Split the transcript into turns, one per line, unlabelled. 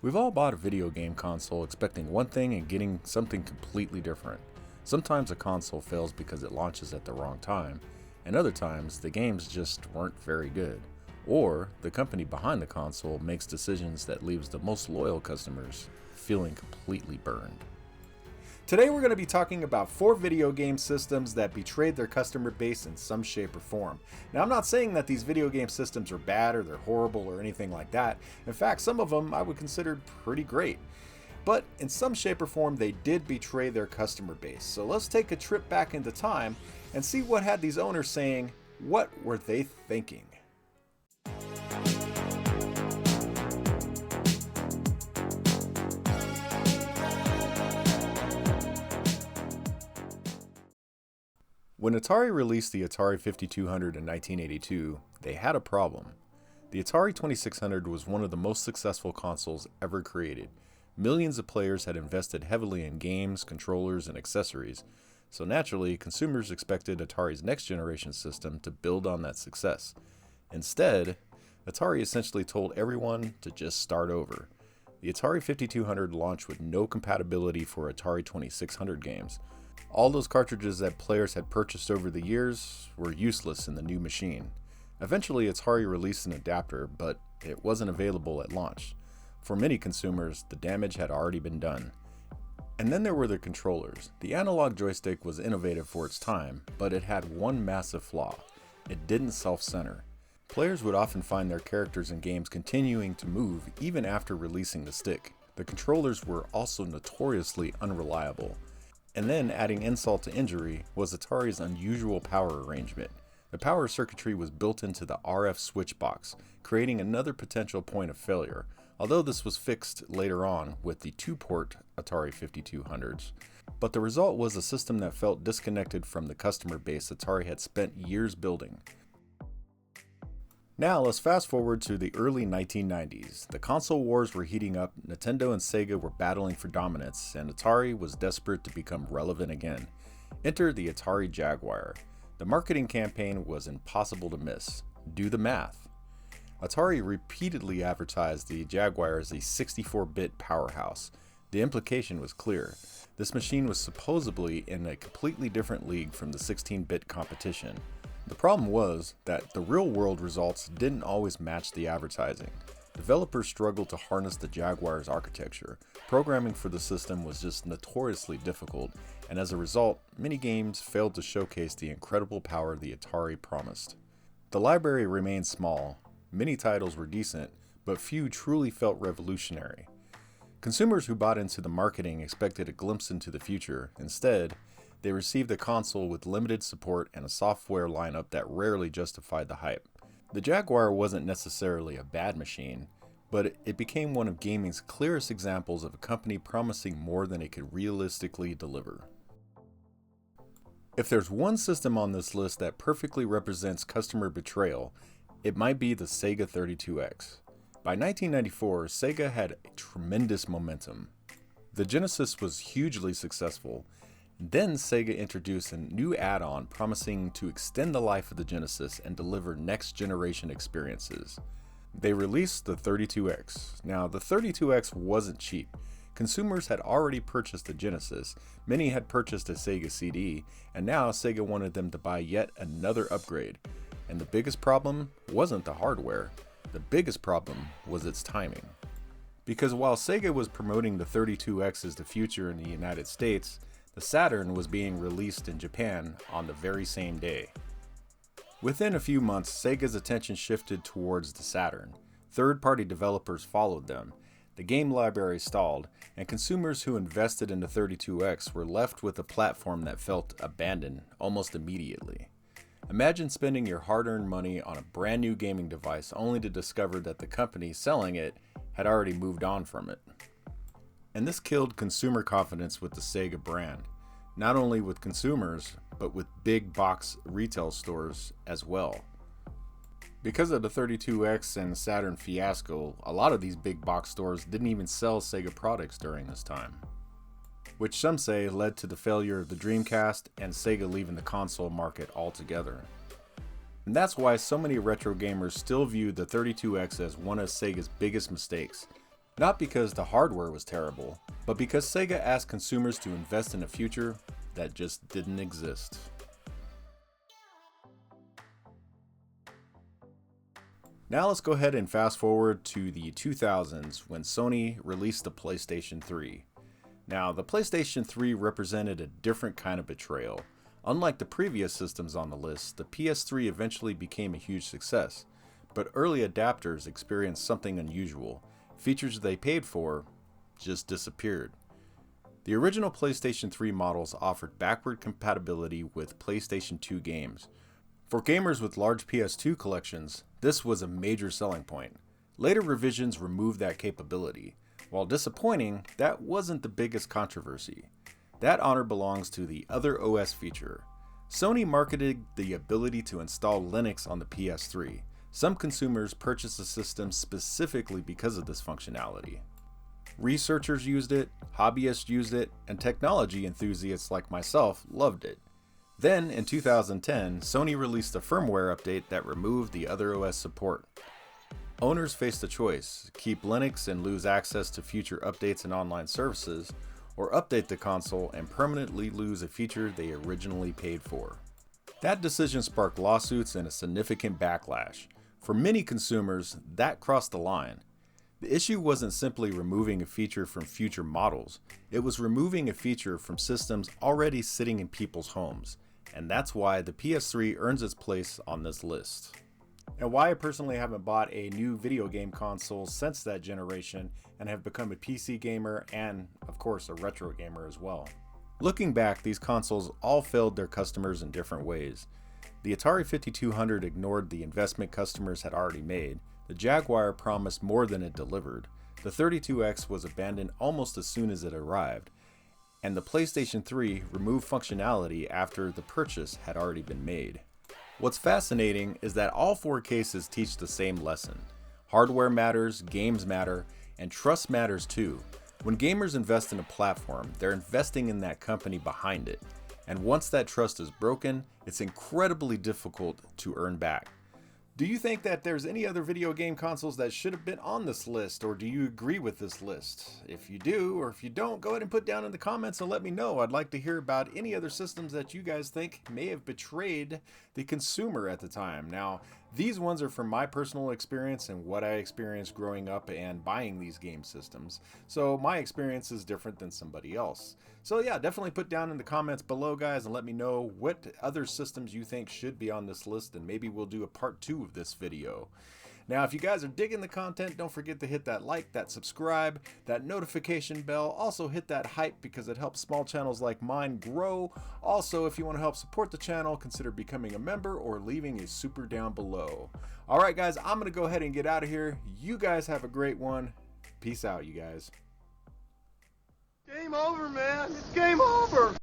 We've all bought a video game console expecting one thing and getting something completely different. Sometimes a console fails because it launches at the wrong time, and other times the games just weren't very good. Or the company behind the console makes decisions that leaves the most loyal customers feeling completely burned.
Today we're going to be talking about 4 video game systems that betrayed their customer base in some shape or form. Now, I'm not saying that these video game systems are bad or they're horrible or anything like that. In fact, some of them I would consider pretty great. But in some shape or form, they did betray their customer base. So let's take a trip back into time and see what had these owners saying, what were they thinking?
When Atari released the Atari 5200 in 1982, they had a problem. The Atari 2600 was one of the most successful consoles ever created. Millions of players had invested heavily in games, controllers, and accessories, so naturally, consumers expected Atari's next generation system to build on that success. Instead, Atari essentially told everyone to just start over. The Atari 5200 launched with no compatibility for Atari 2600 games. All those cartridges that players had purchased over the years were useless in the new machine. Eventually, Atari released an adapter, but it wasn't available at launch. For many consumers, the damage had already been done. And then there were the controllers. The analog joystick was innovative for its time, but it had one massive flaw. It didn't self-center. Players would often find their characters in games continuing to move even after releasing the stick. The controllers were also notoriously unreliable. And then, adding insult to injury, was Atari's unusual power arrangement. The power circuitry was built into the RF switch box, creating another potential point of failure, although this was fixed later on with the 2-port Atari 5200s. But the result was a system that felt disconnected from the customer base Atari had spent years building. Now let's fast forward to the early 1990s. The console wars were heating up, Nintendo and Sega were battling for dominance, and Atari was desperate to become relevant again. Enter the Atari Jaguar. The marketing campaign was impossible to miss. Do the math. Atari repeatedly advertised the Jaguar as a 64-bit powerhouse. The implication was clear. This machine was supposedly in a completely different league from the 16-bit competition. The problem was that the real-world results didn't always match the advertising. Developers struggled to harness the Jaguar's architecture. Programming for the system was just notoriously difficult, and as a result, many games failed to showcase the incredible power the Atari promised. The library remained small. Many titles were decent, but few truly felt revolutionary. Consumers who bought into the marketing expected a glimpse into the future. Instead, they received a console with limited support and a software lineup that rarely justified the hype. The Jaguar wasn't necessarily a bad machine, but it became one of gaming's clearest examples of a company promising more than it could realistically deliver. If there's one system on this list that perfectly represents customer betrayal, it might be the Sega 32X. By 1994, Sega had tremendous momentum. The Genesis was hugely successful. Then Sega introduced a new add-on promising to extend the life of the Genesis and deliver next-generation experiences. They released the 32X. Now, the 32X wasn't cheap. Consumers had already purchased the Genesis, many had purchased a Sega CD, and now Sega wanted them to buy yet another upgrade. And the biggest problem wasn't the hardware. The biggest problem was its timing. Because while Sega was promoting the 32X as the future in the United States, the Saturn was being released in Japan on the very same day. Within a few months, Sega's attention shifted towards the Saturn. Third-party developers followed them. The game library stalled, and consumers who invested in the 32X were left with a platform that felt abandoned almost immediately. Imagine spending your hard-earned money on a brand new gaming device only to discover that the company selling it had already moved on from it. And this killed consumer confidence with the Sega brand, not only with consumers, but with big box retail stores as well. Because of the 32X and Saturn fiasco, a lot of these big box stores didn't even sell Sega products during this time, which some say led to the failure of the Dreamcast and Sega leaving the console market altogether. And that's why so many retro gamers still view the 32X as one of Sega's biggest mistakes.
Not because the hardware was terrible, but because Sega asked consumers to invest in a future that just didn't exist. Now let's go ahead and fast forward to the 2000s when Sony released the PlayStation 3. Now, the PlayStation 3 represented a different kind of betrayal. Unlike the previous systems on the list, the PS3 eventually became a huge success, but early adapters experienced something unusual. Features they paid for just disappeared. The original PlayStation 3 models offered backward compatibility with PlayStation 2 games. For gamers with large PS2 collections, this was a major selling point. Later revisions removed that capability. While disappointing, that wasn't the biggest controversy. That honor belongs to the Other OS feature. Sony marketed the ability to install Linux on the PS3. Some consumers purchased the system specifically because of this functionality. Researchers used it, hobbyists used it, and technology enthusiasts like myself loved it. Then, in 2010, Sony released a firmware update that removed the Other OS support. Owners faced a choice: keep Linux and lose access to future updates and online services, or update the console and permanently lose a feature they originally paid for. That decision sparked lawsuits and a significant backlash. For many consumers, that crossed the line. The issue wasn't simply removing a feature from future models, it was removing a feature from systems already sitting in people's homes. And that's why the PS3 earns its place on this list. And why I personally haven't bought a new video game console since that generation and have become a PC gamer and, of course, a retro gamer as well. Looking back, these consoles all failed their customers in different ways. The Atari 5200 ignored the investment customers had already made. The Jaguar promised more than it delivered. The 32X was abandoned almost as soon as it arrived. And the PlayStation 3 removed functionality after the purchase had already been made. What's fascinating is that all four cases teach the same lesson. Hardware matters, games matter, and trust matters too. When gamers invest in a platform, they're investing in that company behind it. And once that trust is broken, it's incredibly difficult to earn back. Do you think that there's any other video game consoles that should have been on this list, or do you agree with this list? If you do, or if you don't, go ahead and put down in the comments and let me know. I'd like to hear about any other systems that you guys think may have betrayed the consumer at the time. Now, these ones are from my personal experience and what I experienced growing up and buying these game systems. So my experience is different than somebody else. So yeah, definitely put down in the comments below, guys, and let me know what other systems you think should be on this list, and maybe we'll do a part 2 of this video. Now, if you guys are digging the content, don't forget to hit that like, that subscribe, that notification bell. Also hit that hype because it helps small channels like mine grow. Also, if you want to help support the channel, consider becoming a member or leaving a super down below. All right, guys, I'm going to go ahead and get out of here. You guys have a great one. Peace out, you guys.
Game over, man. It's game over.